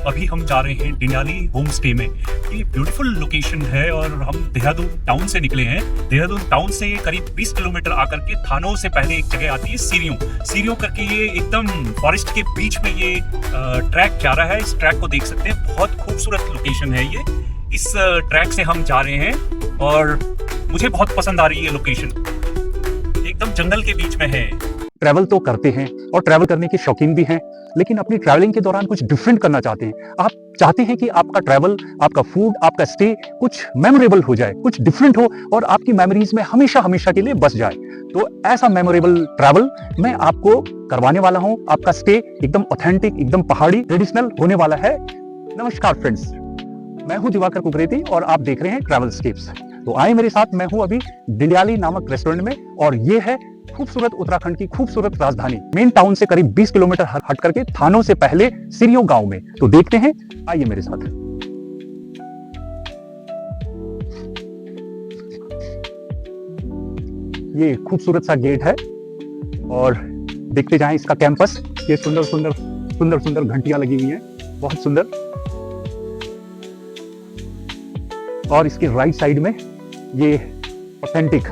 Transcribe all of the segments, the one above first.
अभी हम जा रहे हैं डिंडाली होम स्टे में। ये ब्यूटीफुल लोकेशन है और हम देहरादून टाउन से निकले हैं। देहरादून टाउन से करीब 20 किलोमीटर आकर के थानों से पहले एक जगह आती है सीरियों करके। ये एकदम फॉरेस्ट के बीच में ये ट्रैक जा रहा है। इस ट्रैक को देख सकते हैं, बहुत खूबसूरत लोकेशन है ये। इस ट्रैक से हम जा रहे हैं और मुझे बहुत पसंद आ रही है लोकेशन, एकदम जंगल के बीच में है। ट्रैवल तो करते हैं और ट्रैवल करने के शौकीन भी हैं, लेकिन अपनी ट्रैवलिंग के दौरान कुछ डिफरेंट करना चाहते हैं। आप चाहते हैं कि आपका ट्रैवल, आपका फूड, आपका स्टे कुछ मेमोरेबल हो जाए, कुछ डिफरेंट हो और आपकी मेमोरीज में हमेशा हमेशा के लिए बस जाए। तो ऐसा मेमोरेबल ट्रैवल मैं आपको करवाने वाला हूं। आपका स्टे एकदम ऑथेंटिक, एकदम पहाड़ी, ट्रेडिशनल होने वाला है। नमस्कार फ्रेंड्स, मैं हूं दिवाकर कुकरेती और आप देख रहे हैं ट्रैवल स्केप्स। तो आए मेरे साथ, मैं हूं अभी डिंडाली नामक रेस्टोरेंट में और ये है खूबसूरत उत्तराखंड की खूबसूरत राजधानी। मेन टाउन से करीब 20 किलोमीटर हट करके थानों से पहले सीरियों गांव में। तो देखते हैं, आइए मेरे साथ। ये खूबसूरत सा गेट है और देखते जाएं इसका कैंपस। ये सुंदर सुंदर सुंदर सुंदर घंटियां लगी हुई हैं, बहुत सुंदर। और इसके राइट साइड में ये ऑथेंटिक,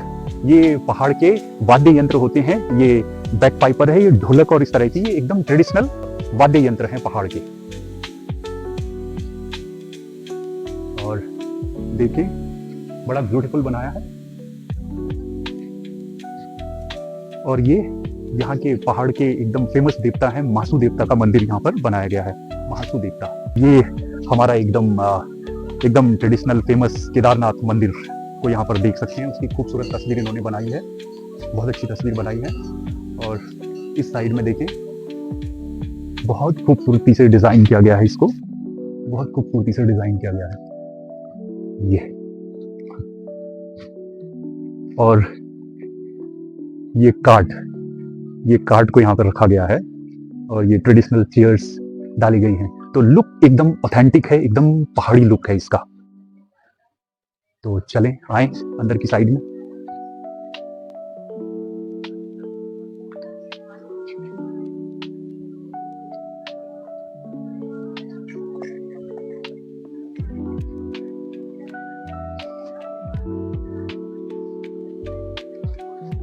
ये पहाड़ के वाद्य यंत्र होते हैं। ये बैक पाइपर है, ये ढोलक और इस तरह की, ये एकदम ट्रेडिशनल वाद्य यंत्र हैं पहाड़ के। और देखिए, बड़ा ब्यूटीफुल बनाया है। और ये यहाँ के पहाड़ के एकदम फेमस देवता है, महासू देवता का मंदिर यहाँ पर बनाया गया है। महासू देवता, ये हमारा एकदम ट्रेडिशनल फेमस केदारनाथ मंदिर को यहाँ पर देख सकते हैं। उसकी खूबसूरत तस्वीर इन्होंने बनाई है, बहुत अच्छी तस्वीर बनाई है। और इस साइड में देखें, बहुत खूबसूरती से डिजाइन किया गया है इसको, बहुत खूबसूरती से डिजाइन किया गया है ये। और ये कार्ड को यहाँ पर रखा गया है और ये ट्रेडिशनल चेयर्स डाली गई हैं। तो लुक एकदम ऑथेंटिक है, एकदम पहाड़ी लुक है इसका। तो चलें, आए अंदर की साइड में।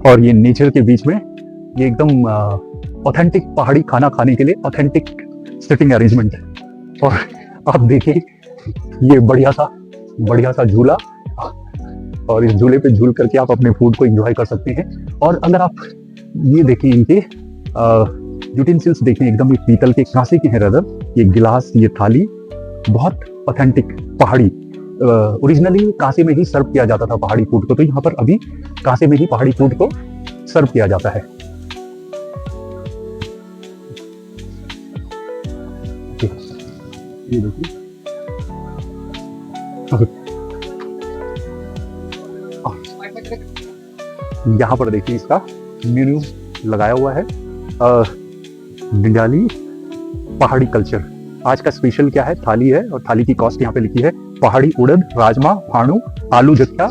और ये नेचर के बीच में ये एकदम ऑथेंटिक पहाड़ी खाना खाने के लिए ऑथेंटिक सिटिंग अरेंजमेंट है। और आप देखिए, ये बढ़िया सा झूला, और इस झूले पे झूल करके आप अपने फूड को एंजॉय कर सकते हैं। और अगर आप ये देखें, इनके यूटेंसिल्स देखें, एकदम ये पीतल के, कांसे के हैं रदर। ये गिलास, ये थाली बहुत ऑथेंटिक पहाड़ी, ओरिजिनली कांसे में ही सर्व किया जाता था पहाड़ी फूड को। तो यहाँ पर अभी कांसे में ही पहाड़ी फूड को सर्व किया जाता है। ये देखिए, यहाँ पर देखिए इसका मेन्यू लगाया हुआ है, डिंडाली पहाड़ी कल्चर। आज का स्पेशल क्या है, थाली है और थाली की कॉस्ट यहाँ पे लिखी है। पहाड़ी उड़द, राजमा, फाणू, आलू जत्था,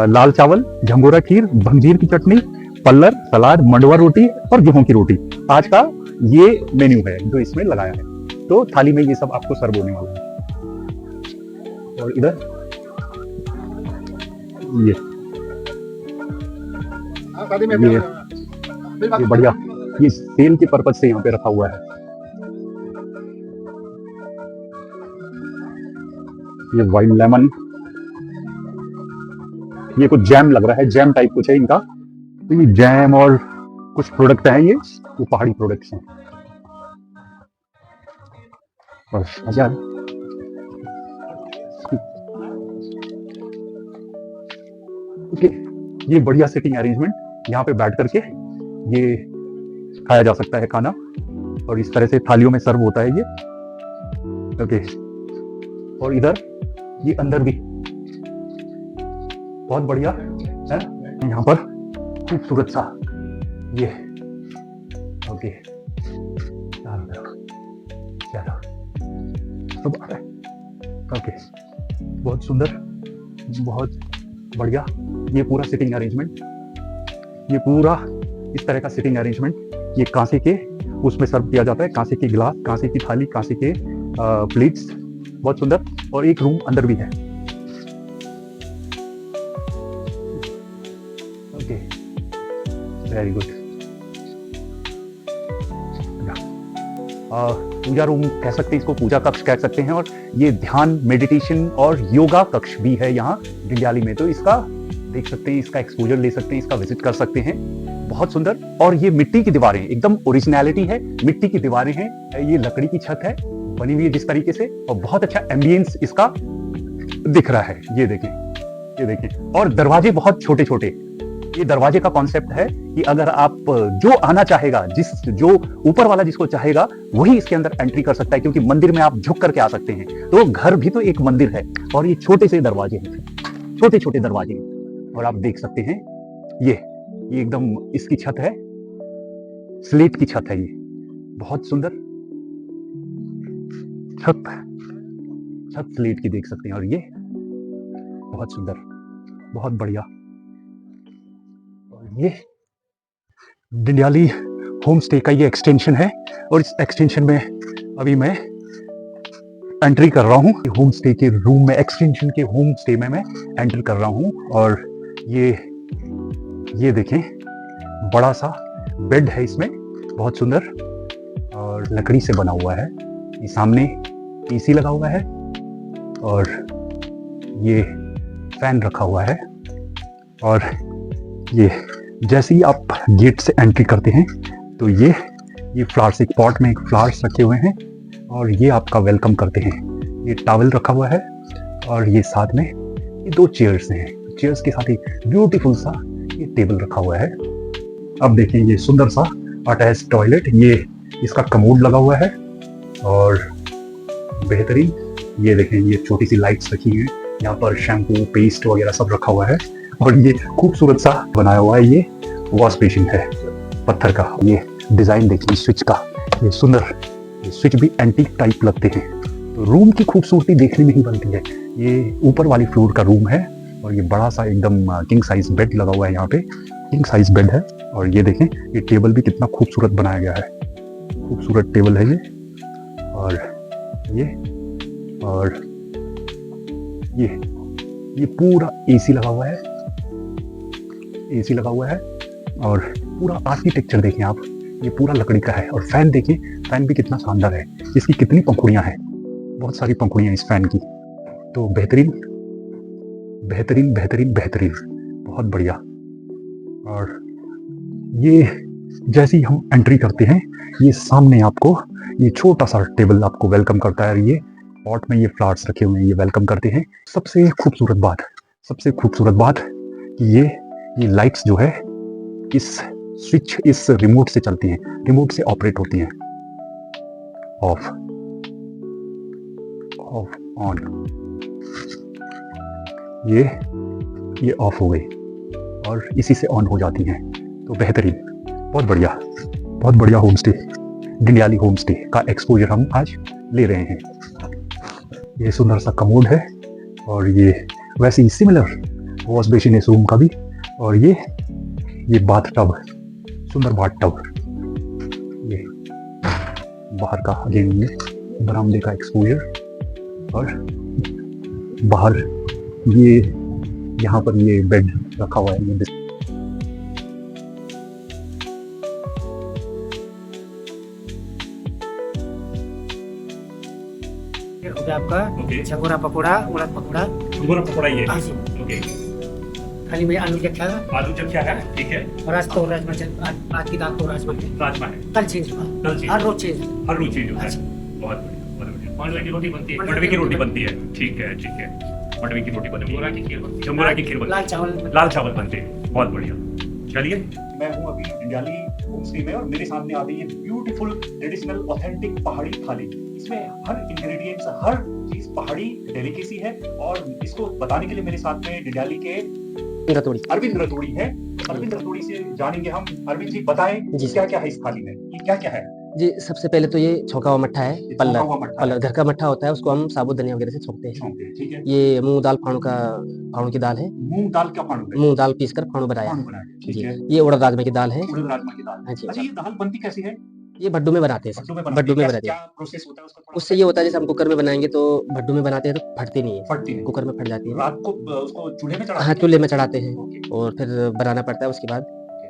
लाल चावल, झंगोरा खीर, भंजीर की चटनी, पल्लर, सलाद, मंडवा रोटी और गेहूं की रोटी। आज का ये मेन्यू है जो इसमें लगाया है। तो थाली में ये सब आपको सर्व होने वाला है। और इधर ये बढ़िया, ये सेल के पर्पज से यहाँ पे रखा हुआ है। ये वाइल्ड लेमन, ये कुछ जैम लग रहा है, जैम टाइप कुछ है इनका। तो ये जैम और कुछ प्रोडक्ट हैं, ये पहाड़ी प्रोडक्ट्स हैं। बस मजा। ओके, ये बढ़िया सिटिंग अरेंजमेंट, यहाँ पे बैठ करके ये खाया जा सकता है खाना। और इस तरह से थालियों में सर्व होता है ये। ओके, और इधर ये अंदर भी बहुत बढ़िया है। यहाँ पर खूबसूरत सा ये, ओके, सब आ रहा है। ओके, बहुत सुंदर, बहुत बढ़िया। ये पूरा सिटिंग अरेंजमेंट, ये पूरा इस तरह का सिटिंग अरेंजमेंट, ये कांसे के उसमें सर्व किया जाता है। कांसे के गिलास, कांसे की थाली, कांसे के प्लेट्स, बहुत सुंदर। और एक रूम अंदर भी है। Okay, very good. Puja room कह सकते हैं इसको, पूजा कक्ष कह सकते हैं। और ये ध्यान, मेडिटेशन और योगा कक्ष भी है यहाँ डिंडियाली में। तो इसका देख सकते हैं, इसका एक्सपोजर ले सकते हैं, इसका विजिट कर सकते हैं। बहुत सुंदर। और ये मिट्टी की दीवारें, एकदम ओरिजिनलिटी है, मिट्टी की दीवारें हैं। ये लकड़ी की छत है बनी हुई है जिस तरीके से, और बहुत अच्छा एम्बियंस इसका दिख रहा है। ये देखें, ये देखें। और दरवाजे बहुत छोटे छोटे। ये दरवाजे का कॉन्सेप्ट है कि अगर आप जो आना चाहेगा, जो ऊपर वाला जिसको चाहेगा वही इसके अंदर एंट्री कर सकता है, क्योंकि मंदिर में आप झुक करके आ सकते हैं। तो घर भी तो एक मंदिर है। और ये छोटे से दरवाजे हैं, छोटे छोटे दरवाजे हैं। और आप देख सकते हैं ये एकदम इसकी छत है, स्लेट की छत है। ये बहुत सुंदर छत स्लेट की देख सकते हैं। और ये बहुत सुंदर, बहुत बढ़िया। और ये डिंडियाली होम स्टे का ये एक्सटेंशन है। और इस एक्सटेंशन में अभी मैं एंट्री कर रहा हूँ। होम स्टे के रूम में, एक्सटेंशन के होम स्टे में मैं एंटर कर रहा हूँ। और ये देखें, बड़ा सा बेड है इसमें, बहुत सुंदर और लकड़ी से बना हुआ है। ये सामने एसी लगा हुआ है और ये फैन रखा हुआ है। और ये जैसे ही आप गेट से एंट्री करते हैं तो ये फ्लावर्स, एक पॉट में एक फ्लावर्स रखे हुए हैं और ये आपका वेलकम करते हैं। ये टॉवल रखा हुआ है और ये साथ में ये 2 चेयर्स हैं। चेयर्स के साथ एक ब्यूटीफुल सा ये टेबल रखा हुआ है। अब देखें, ये सुंदर सा अटैच टॉयलेट, ये इसका कमोड लगा हुआ है और बेहतरीन। ये देखें, ये छोटी सी लाइट्स रखी हैं, यहाँ पर शैम्पू, पेस्ट वगैरह सब रखा हुआ है। और ये खूबसूरत सा बनाया हुआ है, ये वॉश बेसिन है पत्थर का। ये डिजाइन देखिए स्विच का, ये सुंदर। ये स्विच भी एंटीक टाइप लगते हैं। तो रूम की खूबसूरती देखने में ही बनती है। ये ऊपर वाली फ्लोर का रूम है और ये बड़ा सा एकदम किंग साइज बेड लगा हुआ है, यहाँ पे किंग साइज बेड है। और ये देखें, ये टेबल भी कितना खूबसूरत बनाया गया है, खूबसूरत टेबल है ये। और ये पूरा एसी लगा हुआ है, एसी लगा हुआ है। और पूरा आर्किटेक्चर देखें आप, ये पूरा लकड़ी का है। और फैन देखें, फैन भी कितना शानदार है। इसकी कितनी पंखुड़ियां हैं, बहुत सारी पंखुड़ियां इस फैन की। तो बेहतरीन बेहतरीन बेहतरीन बेहतरीन, बहुत बढ़िया। और ये जैसे ही हम एंट्री करते हैं, ये सामने आपको ये छोटा सा टेबल आपको वेलकम करता है। और ये पॉट में ये फ्लावर्स रखे हुए हैं, ये वेलकम करते हैं। सबसे खूबसूरत बात कि ये लाइट्स जो है इस स्विच, इस रिमोट से चलती हैं, रिमोट से ऑपरेट होती हैं। ऑफ ऑन, ये ऑफ हो गई और इसी से ऑन हो जाती हैं। तो बेहतरीन, बहुत बढ़िया home stay, Dindyali home stay का एक्सपोजर हम आज ले रहे हैं। ये सुंदर सा कमोड है और ये वैसे ही सिमिलर वॉश बेसिन इस रूम का भी। और ये बाथ टब, सुंदर बाथ टब। ये बाहर का अगेन ये बरामदे का एक्सपोजर। और बाहर ये यहाँ पर ये बेड रखा हुआ है। ये हो गया आपका ओके, झगोरा पकौड़ा, उड़द पकौड़ा। झुमरा पकौड़ा ये। हाँ जी। ओके, खाली में आलू रखा है आलू जब क्या है, ठीक है। और आज तो राजमा आज की दाल तो राजमा है, राजमा है, कल चेंज हुआ, कल चेंज, हर रोज चेंज। हर रोज चेंज होता हाँ जी। है। बहुत बढ़िया। मंडवे की रोटी बनती है, मडवे की रोटी बनती है, ठीक है। मडवे की रोटी बनती है, झुमरा की खीर बनती लाल है, चावल, लाल चावल बनते हैं। बहुत बढ़िया। चलिए, मैं हूं अभी डिंडियाली होम स्टे में और मेरे सामने आ गई है ब्यूटीफुल ट्रेडिशनल ऑथेंटिक पहाड़ी थाली। इसमें हर इंग्रेडिएंट्स, हर चीज पहाड़ी डेलिकेसी है। और इसको बताने के लिए मेरे साथ में डिंडियाली के अरविंद रतोड़ी है। अरविंद रतोड़ी से जानेंगे हम। अरविंद जी बताएं जी। क्या क्या है इस थाली में, ये क्या क्या है? जी, सबसे पहले तो ये छौंका हुआ मट्ठा है, ये पल्लर। छौंका हुआ मट्ठा है। घर का मट्ठा होता है, उसको हम साबुत धनिया वगैरह से छोंकते हैं। छोंकते हैं, ठीक है। ये मूंग दाल फाणू की दाल है, मूंग दाल का फाणू है, मूंग दाल पीसकर फाणू बनाया फाणू है। बनाया है, ठीक जी, है। ये उड़द राजमा की दाल है। उड़द राजमा की दाल। हाँ जी। अच्छा, ये दाल बनती कैसी है? ये भट्टू में बनाते हैं भट्टू सर, में भट्टू में क्या बनाते क्या हैं। प्रोसेस होता है उसका थोड़ा उससे ये होता है जैसे हम कुकर में बनाएंगे तो भट्टू में बनाते हैं तो फटती नहीं है, फटती है कुकर में फट जाती है। रात को उसको चूल्हे में चढ़ा हाँ, चूल्हे में चढ़ाते हैं ओके और फिर बनाना पड़ता है, उसके बाद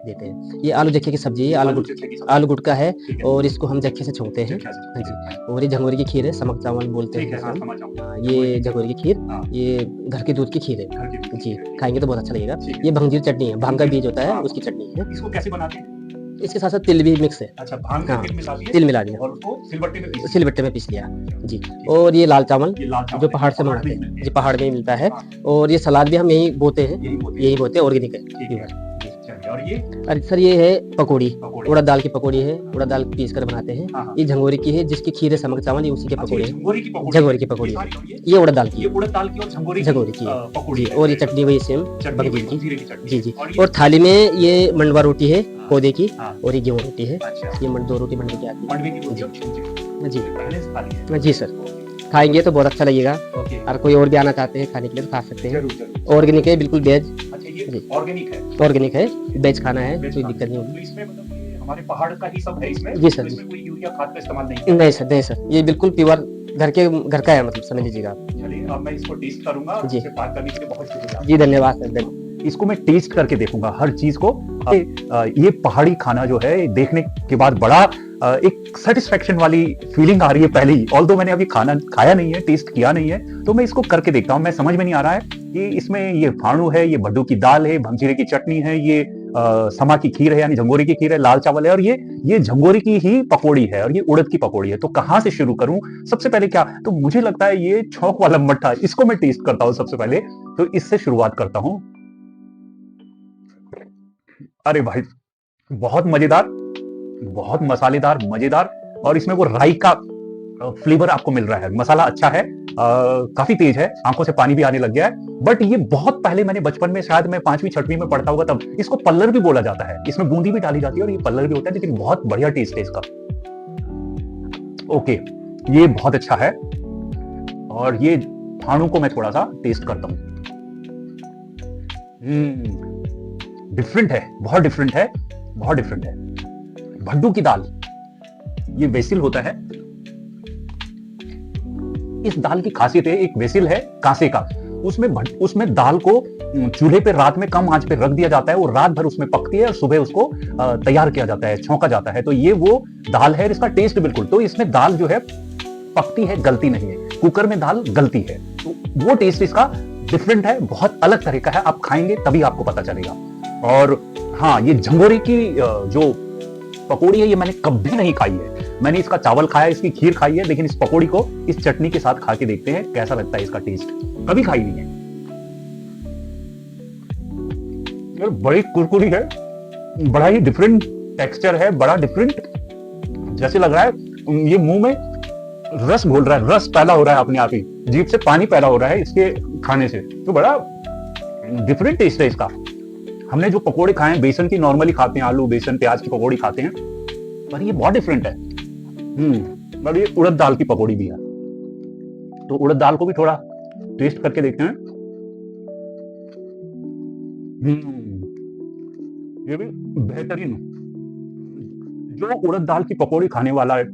देते हैं। ये आलू जखे की सब्जी है, आलू जट्ठे की सब्जी। आलू गुटका है ठीक है और इसको हम जखे से छोंकते हैं। जट्ठा से। हाँ जी, और ये झंगोरी की खीर है, समक चावल बोलते ठीक हैं है हाँ हम। समझ जाऊँ हाँ, ये झंगोरी की खीर, हाँ। ये घर के दूध की खीर है घर की दूध की जी, खीर है। खाएंगे तो बहुत अच्छा लगेगा। ठीक है। ये भंगजीर चटनी है, भांग का बीज होता है हाँ। उसकी चटनी है। इसको कैसे बनाते हैं इसके साथ साथ तिल भी मिक्स है, अच्छा भांग में हाँ, तिल मिला दिए तिल मिला दिया, और उसको सिलबट्टे में पीस सिलबट्टे में पीस लिया जी। और ये लाल चावल ये लाल चावल जो पहाड़ से पहाड़ मंगाते में हैं मिलते जी, पहाड़ में ही मिलता है। हाँ। और ये सलाद भी हम यही बोते हैं, यही होती है यही बोते हैं, ऑर्गेनिक है ठीक है प्योर। चलिए और ये अरे सर ये है पकौड़ी, पकौड़े उड़द दाल की पकौड़ी है, उड़द दाल पीस कर बनाते हैं। हाँ, हाँ। ये झंगोरी की है जिसकी खीर है, समक चावल, ये उसी के अच्छा, पकौड़े ये हैं। झंगोरी की पकौड़ी झंगोरी की पकौड़ी ये है। सारी और ये उड़द दाल की ये है उड़द दाल की और झंगोरी झंगोरी की है पकौड़ी जी। है। और ये चटनी वही सेम चटनी बंगजीर वही की जीरे की चटनी जी जी। और और थाली में ये मंडवा रोटी है हाँ। पौधे की, हाँ। और ये गेहूं रोटी है। अच्छा ये दो रोटी मंडवे की आती मंडवे की रोटी और छूचे है जी। पहले से खा लिए जी सर, खाएंगे तो बहुत अच्छा लगेगा। ओके और कोई और भी आना चाहते हैं खाने के लिए तो खा सकते हैं। जरूर जरूर ऑर्गेनिक है, बिल्कुल वेज अच्छा ये जी। ऑर्गेनिक है ऑर्गेनिक है, वेज खाना है, वेज कोई खाना। दिक्कत नहीं होगी। तो इसमें मतलब ये हमारे पहाड़ का ही सब है इसमें जी सर, तो जी। इसमें कोई यूरिया खाद का इस्तेमाल नहीं किया नहीं सर, नहीं सर, ये बिल्कुल प्योर घर का है, मतलब समझ लीजिएगा आप। चलिए अब मैं इसको टेस्ट करूंगा जी। आपसे बात करने के लिए बहुत शुक्रिया जी धन्यवाद सर, धन्यवाद। इसको मैं टेस्ट करके देखूंगा हर चीज को ये पहाड़ी खाना जो है देखने के बाद बड़ा एक सेटिस्फेक्शन वाली फीलिंग आ रही है पहले ही। ऑल्दो मैंने अभी खाना खाया नहीं है, टेस्ट किया नहीं है, तो मैं इसको करके देखता हूँ। मैं समझ में नहीं आ रहा है कि इसमें ये फाणू है, ये भड्डू की दाल है, भंगजीरे की चटनी है, ये समा की खीर है यानी झंगोरी की खीर है, लाल चावल है और ये झंगोरी की ही पकौड़ी है और ये उड़द की पकौड़ी है। तो कहाँ से शुरू करूं? सबसे पहले क्या, तो मुझे लगता है ये छौंक वाला मट्ठा, इसको मैं टेस्ट करता हूं सबसे पहले। तो इससे शुरुआत करता हूं। अरे भाई बहुत मजेदार, बहुत मसालेदार, मजेदार, और इसमें वो राई का फ्लेवर आपको मिल रहा है। मसाला अच्छा है, काफी तेज है, आंखों से पानी भी आने लग गया है। बट ये बहुत पहले मैंने बचपन में, शायद मैं 5वीं 6वीं में पढ़ता होगा तब, इसको पल्लर भी बोला जाता है। इसमें बूंदी भी डाली जाती है और ये पल्लर भी होता है, लेकिन बहुत बढ़िया टेस्ट है इसका। ओके, ये बहुत अच्छा है। और ये फाणू को मैं थोड़ा सा टेस्ट करता हूं। डिफरेंट है, बहुत डिफरेंट है, बहुत डिफरेंट है। भड्डू की दाल, ये वेसिल होता है। इस दाल की खासियत है, एक वेसिल है कांसे का, उसमें दाल को चूल्हे पे रात में कम आंच पे रख दिया जाता है, वो रात भर उसमें पकती है और सुबह उसको तैयार किया जाता है, छौंका जाता है। तो ये वो दाल है, इसका टेस्ट बिल्कुल, तो इसमें दाल जो है पकती है, गलती नहीं है। कुकर में दाल गलती है, तो वो टेस्ट इसका डिफरेंट है, बहुत अलग तरह का है। आप खाएंगे तभी आपको पता चलेगा। और हाँ, ये झंगोरी की जो पकौड़ी है, ये मैंने कभी नहीं खाई है। मैंने इसका चावल खाया, इसकी खीर खाई है, लेकिन इस पकौड़ी को इस चटनी के साथ खा के देखते हैं कैसा लगता है इसका टेस्ट। कभी खाई नहीं है यार, बड़ी कुरकुरी है, बड़ा ही डिफरेंट टेक्सचर है, बड़ा डिफरेंट, जैसे लग रहा है ये मुंह में रस घोल रहा है, रस पैदा हो रहा है अपने आप ही, जीभ से पानी पैदा हो रहा है इसके खाने से। तो बड़ा डिफरेंट टेस्ट है इसका। हमने जो पकोड़े खाए हैं बेसन की, नॉर्मली खाते हैं, आलू बेसन प्याज की पकौड़ी खाते हैं, पर ये बहुत डिफरेंट है। और ये उड़द दाल की पकौड़ी भी है, तो उड़द दाल को भी थोड़ा टेस्ट करके देखते हैं। ये भी बेहतरीन, जो उड़द दाल की पकौड़ी खाने वाला है,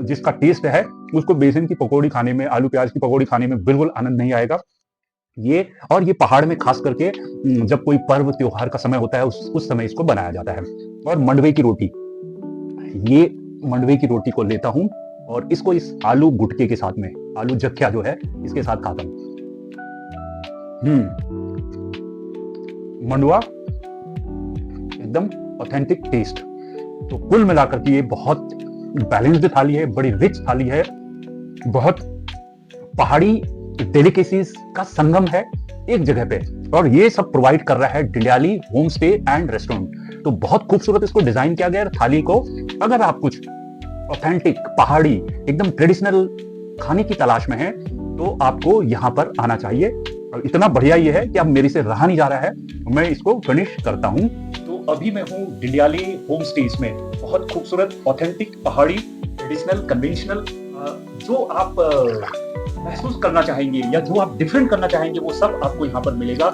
जिसका टेस्ट है, उसको बेसन की पकौड़ी खाने में, आलू प्याज की पकौड़ी खाने में बिल्कुल आनंद नहीं आएगा। ये पहाड़ में खास करके जब कोई पर्व त्योहार का समय होता है, उस समय इसको बनाया जाता है। और मंडवे की रोटी, ये मंडवे की रोटी को लेता हूं और इसको इस आलू गुटके के साथ में, आलू जख्या जो है, इसके साथ खाता हूं। मंडवा एकदम ऑथेंटिक टेस्ट। तो कुल मिलाकर के ये बहुत बैलेंस्ड थाली है, बड़ी रिच थाली है, बहुत पहाड़ी डेलिकेसीज का संगम है एक जगह पे, और ये सब प्रोवाइड कर रहा है Dindyali home stay and restaurant. तो बहुत खूबसूरत इसको डिजाइन किया गया है थाली को। अगर आप कुछ ऑथेंटिक पहाड़ी एकदम ट्रेडिशनल खाने की तलाश में हैं, तो आपको यहाँ पर आना चाहिए। और इतना बढ़िया ये है कि अब मेरे से रहा नहीं जा रहा है, मैं इसको फिनिश करता हूँ। तो अभी मैं हूँ डिंडियाली होम स्टेज में, बहुत खूबसूरत ऑथेंटिक पहाड़ी ट्रेडिशनल कन्वेंशनल, जो आप महसूस करना चाहेंगे या जो आप डिफरेंट करना चाहेंगे, वो सब आपको यहाँ पर मिलेगा।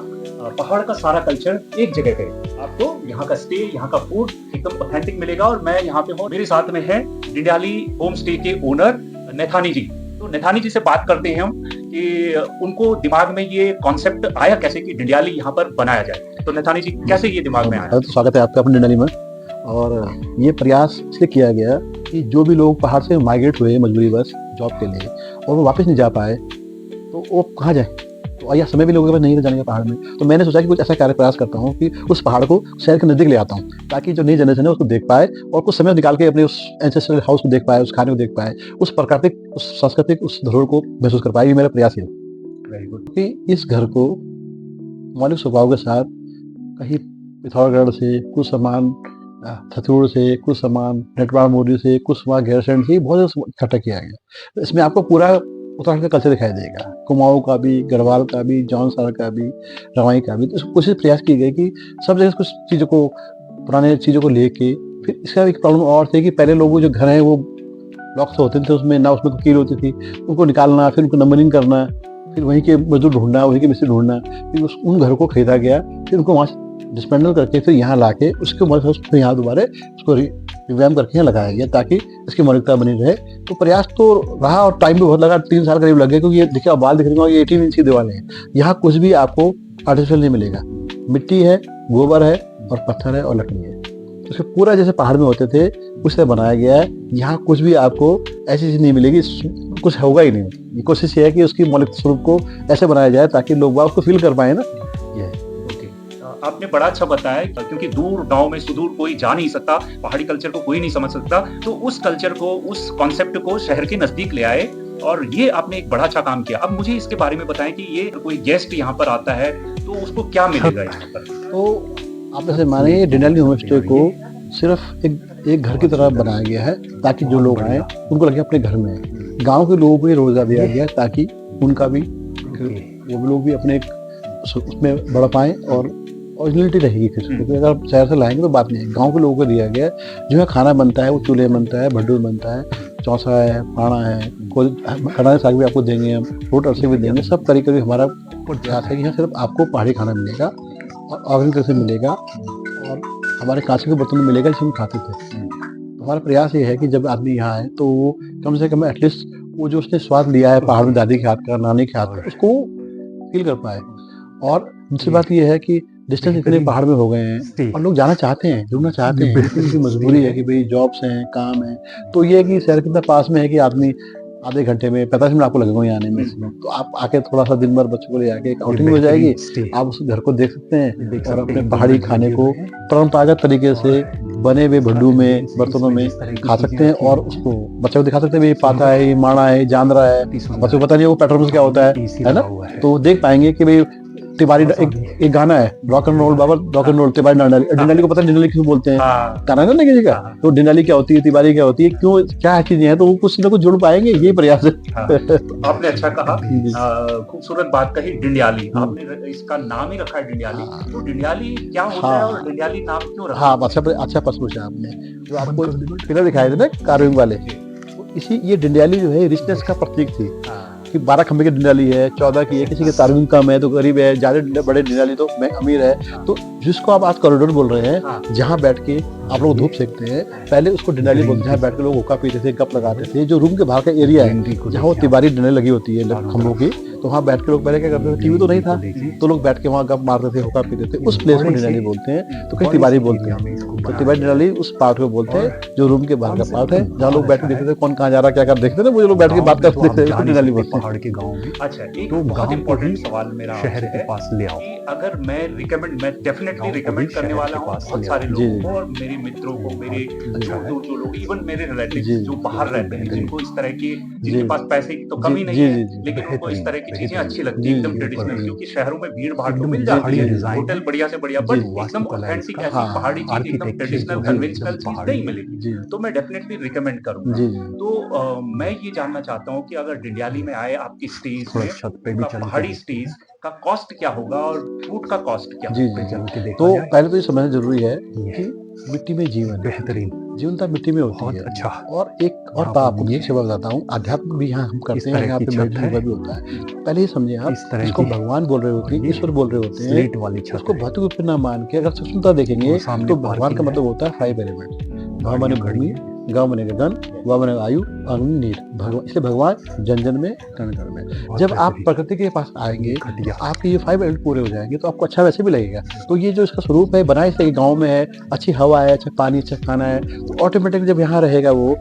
पहाड़ का सारा कल्चर एक जगह पे, आपको यहाँ का स्टे, यहाँ का फूड एकदम ऑथेंटिक मिलेगा। और मैं यहाँ पे हूँ, मेरे साथ में है डिंडियाली होम स्टे के ओनर नैथानी जी। तो नैथानी जी से बात करते हैं हम कि उनको दिमाग में ये कॉन्सेप्ट आया कैसे कि डिंडियाली यहाँ पर बनाया जाए। तो नैथानी जी कैसे ये दिमाग में आया? तो स्वागत है आपका अपने डिंडियाली में। और ये प्रयास इसलिए किया गया कि जो भी लोग पहाड़ से माइग्रेट हुए मजबूरी बस जॉब के लिए और वो वापस नहीं जा पाए तो वो कहाँ जाए, तो या समय भी लोगों के पास नहीं जाने का पहाड़ में। तो मैंने सोचा कि कुछ ऐसा कार्य प्रयास करता हूँ कि उस पहाड़ को शहर के नजदीक ले आता हूँ ताकि जो नई जनरेशन है उसको देख पाए और कुछ समय निकाल के अपने उस एंसेस्ट्रल हाउस को देख पाए, उस खाने को देख पाए, उस प्राकृतिक, उस सांस्कृतिक, उस धरोहर को महसूस कर पाए। ये मेरा प्रयास है। Very good. कि इस घर को मौलिक स्वभाव के साथ कहीं पिथौरागढ़ से कुछ सामान, थथुड़ से कुछ सामान, नेटवार मोरी से कुछ सामान, गैरसैंड से बहुत इकट्ठा किया गया। इसमें आपको पूरा उत्तराखंड का कल्चर दिखाई देगा, कुमाऊं का भी, गढ़वाल का भी, जौनसार का भी, रवाई का भी। तो कोशिश प्रयास की गई कि सब जगह कुछ चीज़ों को, पुराने चीज़ों को लेके। फिर इसका एक प्रॉब्लम और थी कि पहले लोगों जो घर हैं वो लॉक्स होते थे, उसमें ना उसमें कील होती थी, उनको निकालना, फिर उनको नंबरिंग करना, फिर वहीं के मजदूर ढूंढना, वहीं के मिस्त्री ढूंढना। फिर उन घरों को खरीदा गया, फिर उनको वहाँ से डिस्मेंटल करके फिर यहाँ ला के उसके फिर यहाँ दोबारा उसको रिवैम्प करके यहाँ लगाया गया ताकि इसकी मौलिकता बनी रहे। तो प्रयास तो रहा और टाइम भी बहुत लगा, 3 साल करीब लग गए, क्योंकि ये देखिए आप बाल दिख रहे हो, ये 18 इंच की दीवारें हैं। यहाँ कुछ भी आपको आर्टिफिशियल नहीं मिलेगा, मिट्टी है, गोबर है और पत्थर है और लकड़ी है। तो पूरा जैसे पहाड़ में होते थे उससे बनाया गया है। यहाँ कुछ भी आपको ऐसी चीज नहीं मिलेगी, कुछ होगा ही नहीं। कोशिश ये है कि उसकी मौलिक स्वरूप को ऐसे बनाया जाए ताकि लोग उसको फील कर पाए ना। ये आपने बड़ा अच्छा बताया क्योंकि दूर गांव में सुदूर कोई जा नहीं सकता, पहाड़ी कल्चर को कोई नहीं समझ सकता, तो उस कल्चर को, उस कॉन्सेप्ट को शहर के नजदीक ले आए और ये आपने एक बड़ा अच्छा काम किया। अब मुझे इसके बारे में बताएं कि ये कोई गेस्ट यहाँ पर आता है तो उसको क्या मिलेगा यहाँ पर? तो आप ऐसे माने डिंडियाली होम स्टे को सिर्फ एक घर की तरह बनाया गया है ताकि जो लोग आए उनको लगे अपने घर में। गांव के लोगों को भी रोजगार दिया गया ताकि उनका भी, वो लोग भी अपने उसमें बढ़ पाए और ओरिजिनलिटी रहेगी। फिर क्योंकि अगर आप शहर से लाएंगे तो बात नहीं है। गांव के लोगों को दिया गया है जो है खाना बनता है, वो चूल्हे बनता है, भड्डू बनता है, चौसा है, पाना है, खड़ा साग भी आपको देंगे हम, रोट अरसे भी देंगे। सब करीब हमारा प्रयास है कि यहाँ सिर्फ आपको पहाड़ी खाना मिलेगा और ऑर्गेनिक से मिलेगा और हमारे कांचे के बर्तन में मिलेगा जिसे हम खाते थे। तो हमारा प्रयास ये है कि जब आदमी यहाँ आए तो वो कम से कम एटलीस्ट वो जो उसने स्वाद लिया है पहाड़ में दादी के हाथ का, नानी के हाथ का, उसको फील कर पाए। और दूसरी बात ये है कि डिस्टेंस इतने पहाड़ में हो गए हैं और लोग जाना चाहते हैं, जुड़ना चाहते हैं, उनकी मजबूरी है कि भाई जॉब्स हैं, काम है। तो ये है कि शहर कितना पास में है कि आदमी आधे घंटे में 45 मिनट आपको लगेगा यहाँ आने में। तो आप आके थोड़ा सा दिन भर बच्चों को ले आके एक आउटिंग हो जाएगी, आप उस घर को देख सकते हैं और अपने पहाड़ी खाने को परंपरागत तरीके से बने हुए भड्डू में, बर्तनों में खा सकते हैं और उसको बच्चों को दिखा सकते हैं, ये पाता है, ये माणा है, जांदरा है। बच्चों को पता नहीं वो पेट्रोल क्या होता है ना, तो देख पाएंगे कि भाई तिवारी एक गाना है, रॉक एंड रोल बाबा, रॉक एंड रोल तिवारी डिंडाली को पता है डिंडाली क्यों बोलते हैं, गाना है ना किसी का। तो डिंडाली क्या होती है, तिवारी क्या होती है, क्यों, क्या चीजें हैं, तो वो कुछ ना कुछ जुड़ पाएंगे। ये प्रयास है। आपने अच्छा कहा, खूबसूरत बात कही, डिंडियाली। आपने इसका नाम ही रखा है डिंडियाली। तो डिंडियाली क्या होता है और डिंडियाली नाम क्यों रखा? हाँ, अच्छा प्रश्न पूछा आपने। जो आपको पिलर दिखाए थे ना कार्विंग वाले, इसी ये डिंडियाली जो है रिचनेस का प्रतीक थी कि 12 खंबे की डिंडियाली है, 14 की है, किसी के तारविंग कम है तो गरीब है, ज्यादा बड़े डिंडियाली तो अमीर है। तो जिसको आप आज कॉरिडोर बोल रहे हैं, जहाँ बैठ के आप लोग धूप सेकते हैं, पहले उसको डिंडियाली बोलते हैं। जहाँ बैठ के लोग हुक्का पीते थे, गप लगाते थे। जो रूम के बाहर का एरिया है जहाँ वो तिवारी डिंडियाली लगी होती है खंभों की, तो वहाँ बैठ के लोग पहले क्या करते थे, टीवी तो नहीं था, तो लोग बैठ के वहाँ गप मारते थे, हुक्का पीते थे। उस प्लेस को डिंडियाली बोलते हैं। तो कहीं तिवारी बोलते हैं, तो तिवारी डिंडियाली उस पार्ट को बोलते हैं जो रूम के बाहर का पार्ट है, जहाँ लोग बैठ के देखते थे कौन कहाँ जा रहा क्या कर देखते थे, वो जो लोग बैठ के बात करते थे डिंडियाली बोलते हैं। पहाड़ के गाँव में। अच्छा, एक बहुत इंपॉर्टेंट सवाल मेरा शहर के पास ले आओ। अगर मैं डेफिनेटली रिकमेंड करने वाला हूँ बहुत सारे लोगों को और मेरे मित्रों को, मेरे जो लोग, इवन मेरे रिलेटिव जो बाहर रहते हैं, जिनको इस तरह की, जिनके पास पैसे की तो कमी नहीं है, लेकिन उनको इस तरह की चीजें अच्छी लगती है, एकदम ट्रेडिशनल। क्योंकि शहरों में भीड़ भाड़ तो मिल जाती है, होटल बढ़िया से बढ़िया, बट एकदम ऑथेंटिक ऐसी पहाड़ी चीज, एकदम ट्रेडिशनल कन्वेंशनल चीज नहीं मिलेगी। तो मैं डेफिनेटली रिकमेंड करूंगा। तो मैं ये जानना चाहता हूँ कि अगर डिंडियाली में आए आपकी स्टेज में, पहाड़ी स्टेज का कॉस्ट क्या होगा और फूड का कॉस्ट क्या होगा? तो पहले तो ये समझना जरूरी है कि मिट्टी में जीवन, बेहतरीन जीवनता मिट्टी में होती है। अच्छा, और एक और बात आपको एक सेवा बताता हूँ, अध्यात्म भी यहाँ हम करते हैं, यहाँ पे मेडिटेशन भी होता है। पहले ही समझे आप, इसको भगवान बोल रहे होते हैं, ईश्वर बोल रहे होते हैं, उसको भौतिक रूप में ना मान के अगर सूक्ष्मता देखेंगे तो भगवान का मतलब होता है 5 एलिमेंट। भगवान भूमि, गाँव बनेगा गन, गाँव बनेगा आयु, अग्नि नीर। इसलिए भगवान जन जन में कण कण में। जब आप प्रकृति के पास आएंगे आपके ये 5 एलिमेंट पूरे हो जाएंगे तो आपको अच्छा वैसे भी लगेगा। तो ये जो इसका स्वरूप है बना इसलिए गाँव में है, अच्छी हवा है, अच्छा पानी, अच्छा खाना है, तो ऑटोमेटिक जब यहाँ रहेगा वो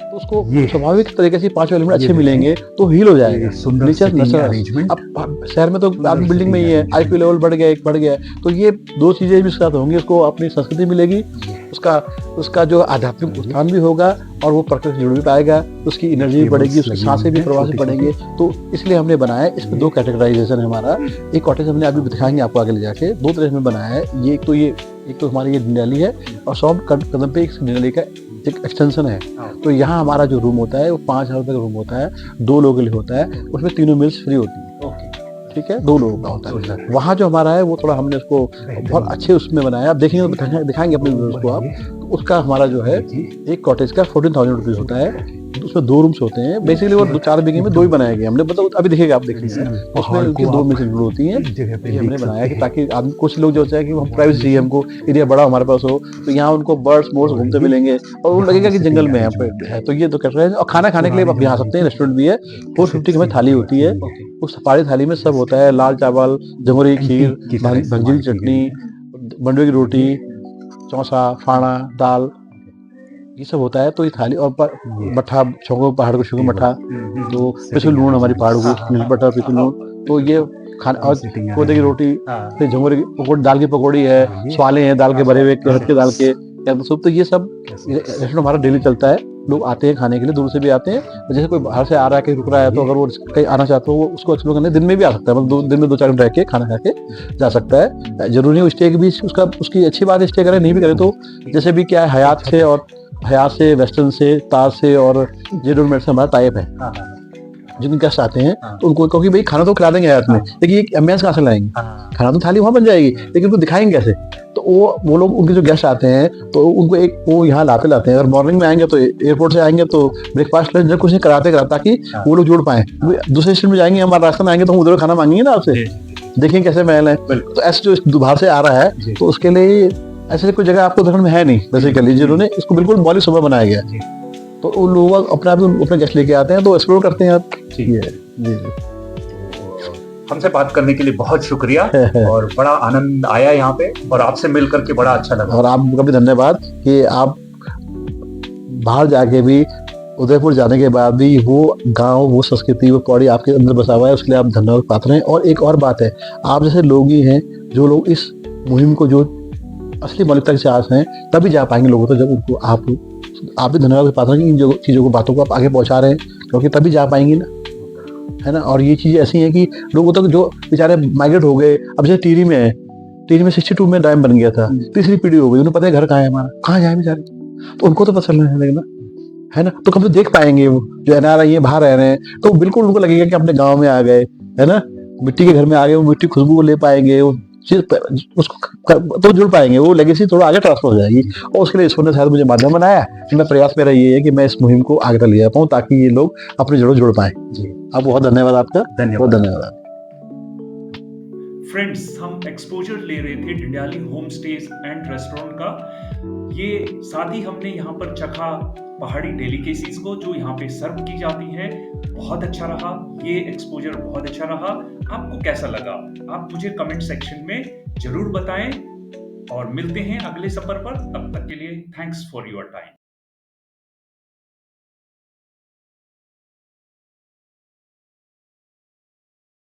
तो उसको स्वाभाविक तरीके से 5 एलिमेंट अच्छे मिलेंगे तो हील हो जाएगा। Nature arrangement. अब शहर में तो आदमी बिल्डिंग में ही है, आईक्यू लेवल बढ़ गया, एक बढ़ गया, तो ये 2 चीजें भी साथ होंगी, उसको अपनी संस्कृति मिलेगी, उसका जो आध्यात्मिक उत्थान भी होगा और वो प्रकृति से जुड़ भी पाएगा, उसकी एनर्जी भी बढ़ेगी, उसकी सांसें भी प्रवाह से बढ़ेंगे। तो इसलिए हमने बनाया है। इसमें 2 कैटेगराइजेशन है हमारा। एक कॉटेज हमने अभी दिखाएंगे आपको आगे ले जाके, 2 तरह में बनाया है। एक तो हमारी ये डिंडाली है और 100 कदम पे एक डिंडाली का एक एक्सटेंशन है। तो यहाँ हमारा जो रूम होता है वो 5,000 रुपये का रूम होता है, 2 लोगों के लिए होता है, उसमें 3 मील्स फ्री होती है। ठीक है, 2 लोगों का होता है। वहाँ जो हमारा है वो थोड़ा हमने उसको बहुत अच्छे उसमें बनाया। आप देखेंगे तो दिखाएंगे अपने व्यूअर्स को आप। तो उसका हमारा जो है एक कॉटेज का 14,000 रुपीज होता है। उसमें 2 रूम्स होते हैं। बेसिकली वो 4 बीघे में 2 ही बनाए गए हमने, मतलब अभी दिखेगा, आप देखेंगे उसमें उनकी 2 मील्स इंक्लूड होती हैं। ये हमने बनाया कि ताकि आदमी, कुछ लोग जो है कि हम प्राइवेसी चाहिए, हमको एरिया बड़ा हमारे पास हो, तो यहाँ उनको बर्ड्स मोर्स घूमते मिलेंगे और उनको लगेगा कि जंगल में है। तो ये तो कट रहे हैं। और खाना खाने के लिए आप यहाँ आ सकते हैं, रेस्टोरेंट भी है। 450 की हमें थाली होती है। उस पहाड़ी थाली में सब होता है, लाल चावल, जंगोरी खीर, भंगी की चटनी, मंडवे की रोटी, चौसा, फाना, दाल, ये सब होता है। तो ये थाली और मट्ठा, छोंको पहाड़ को शुगर मट्ठा, तो पिसुल लूण हमारी पहाड़ को मिल बटर पिसुल लूण, तो ये खाना। और कोदे की रोटी, फिर झंगोरे की पकौड़ी, दाल की पकौड़ी है, स्वाले हैं दाल के भरे हुए, हट के दाल के सूप। तो ये सब रेस्टोरेंट हमारा डेली चलता है। लोग आते हैं खाने के लिए, दूर से भी आते हैं। जैसे कोई बाहर से आ रहा है, कहीं रुक रहा है, तो अगर वो कहीं आना चाहता हो वो उसको एक्सप्लोर करने दिन में भी आ सकता है, मतलब दिन में 2-4 घंटे रह के खाना खा के जा सकता है। जरूरी नहीं स्टे के भी उसकी अच्छी बात है, स्टे करे, नहीं भी करे तो जैसे भी क्या है, हयात से, वेस्टर्न से, ताज से और जेडोमेट से हमारा टाइप है। जिन गेस्ट आते हैं तो उनको, क्योंकि भाई खाना तो खिला देंगे हयात में, लेकिन ये एम्बियंस कहाँ से लाएंगे? खाना तो थाली वहाँ बन जाएगी, लेकिन उनको दिखाएंगे कैसे? तो वो लोग, उनके जो गेस्ट आते हैं तो उनको वो यहाँ लाते हैं। अगर मॉर्निंग में आएंगे तो एयरपोर्ट से आएंगे तो ब्रेकफास्ट लंच कुछ नहीं कराते ताकि वो लोग जुड़ पाए। दूसरे स्टेट में जाएंगे, हमारे रास्ते में आएंगे तो हम उधर खाना मांगेंगे ना आपसे, देखें कैसे महल है। तो ऐसे जो बाहर से आ रहा है तो उसके लिए ऐसे कोई जगह आपको उत्तराखंड में है नहीं बेसिकली, जिन्होंने इसको बिल्कुल मौलिक सुबह बनाया गया। तो उन लोग अपने गेस्ट लेके आते हैं तो एक्सप्लोर करते हैं आप। ठीक है जी। हमसे बात करने के लिए बहुत शुक्रिया और बड़ा आनंद आया यहाँ पे, और आपसे मिल करके बड़ा अच्छा लगा। और आपका भी धन्यवाद कि आप बाहर जाके भी, उदयपुर जाने के बाद भी वो गांव, वो संस्कृति, वो पौड़ी आपके अंदर बसा हुआ है, उसके लिए आप धन्यवाद पात्र हैं। और एक और बात है, आप जैसे लोग ही हैं जो लोग इस मुहिम को, जो असली मौलिकता के साथ हैं, तभी जा पाएंगे लोगों तक जब उनको आप भी धन्यवाद पात्र हैं कि इन चीज़ों को, बातों को आप आगे पहुंचा रहे हैं, क्योंकि तभी जा पाएंगे ना, है ना। और ये चीज़ें ऐसी हैं कि लोगों तक जो बेचारे माइग्रेट हो गए, अब जैसे टीरी में है, टीरी में 62 में डैम बन गया था, 3री पीढ़ी हो गई, उन्हें पता है घर कहाँ है हमारा, कहाँ जाए बेचारे, तो उनको तो पता चलना है ना, है ना। तो कभी देख पाएंगे वो जो NRI है, बाहर रह रहे हैं, तो बिल्कुल उनको लगेगा कि अपने गाँव में आ गए, है ना, मिट्टी के घर में आ गए, वो मिट्टी खुशबू को ले पाएंगे, वो उसको तो जुड़ पाएंगे, वो लेगेसी थोड़ा आगे ट्रांसफर हो जाएगी। और उसके लिए ईश्वर ने शायद मुझे माध्यम बनाया। मैं प्रयास मेरा ये है कि मैं इस मुहिम को आगे तक ले जा पाऊँ ताकि ये लोग अपनी जड़ों जुड़ पाए। जी, आप बहुत धन्यवाद आपका, बहुत धन्यवाद। फ्रेंड्स, हम एक्सपोजर ले रहे थे डिंडाली होम स्टेज एंड रेस्टोरेंट का। ये साथ ही हमने यहाँ पर चखा पहाड़ी डेलिकेसीज को जो यहाँ पे सर्व की जाती हैं। बहुत अच्छा रहा, ये एक्सपोजर बहुत अच्छा रहा। आपको कैसा लगा आप मुझे कमेंट सेक्शन में जरूर बताएं, और मिलते हैं अगले सफर पर। तब तक के लिए थैंक्स फॉर योर टाइम।